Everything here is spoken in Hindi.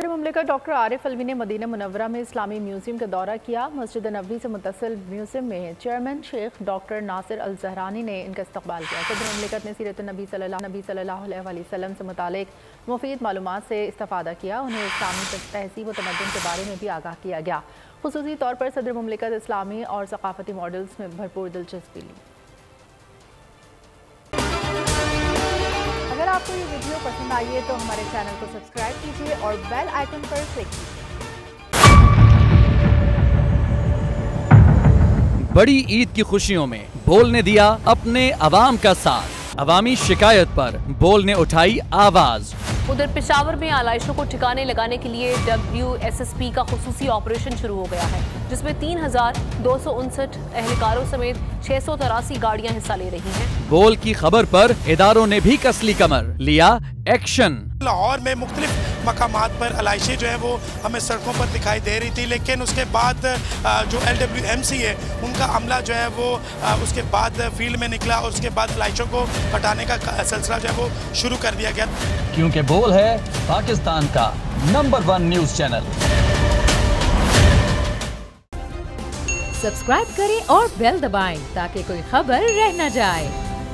मुमलिकत डॉक्टर आरिफ अलवी ने मदीना मुनव्वरा में इस्लामी म्यूजियम का दौरा किया। मस्जिद नबवी से मुत्तसिल म्यूजियम में चेयरमैन शेख डॉक्टर नासिर अल ज़हरानी ने इनका इस्तकबाल किया। सदर मुमलिकत ने सीरत नबी सल्लल्लाहु अलैहि वसल्लम से मुतालिक मुफीद मालूमात से इस्तिफादा किया। उन्हें इस्लामी तहज़ीब व तमद्दुन के बारे में भी आगाह किया गया। खुसूसी तौर पर सदर मुमलिकत इस्लामी और सकाफती मॉडल्स में भरपूर दिलचस्पी ली। अगर आपको ये वीडियो पसंद आई है तो हमारे चैनल को सब्सक्राइब कीजिए और बेल आइकन पर क्लिक कीजिए। बड़ी ईद की खुशियों में बोल ने दिया अपने अवाम का साथ। अवामी शिकायत पर बोल ने उठाई आवाज। उधर पेशावर में आलाइशों को ठिकाने लगाने के लिए WSSP का खुसूसी ऑपरेशन शुरू हो गया है, जिसमें 3259 एहलकारों समेत 683 गाड़ियां हिस्सा ले रही हैं। बोल की खबर पर इदारों ने भी कसली कमर, लिया एक्शन। लाहौर में मुख्तलिफ मकामात पर आलाइशें जो है वो हमें सड़कों पर दिखाई दे रही थी, लेकिन उसके बाद जो LWMC है उनका अमला जो है वो उसके बाद फील्ड में निकला और उसके बाद आलाइशों को हटाने का सिलसिला जो है वो शुरू कर दिया गया। क्योंकि बोल है पाकिस्तान का नंबर 1 न्यूज चैनल। सब्सक्राइब करें और बेल दबाएं ताकि कोई खबर रह न जाए।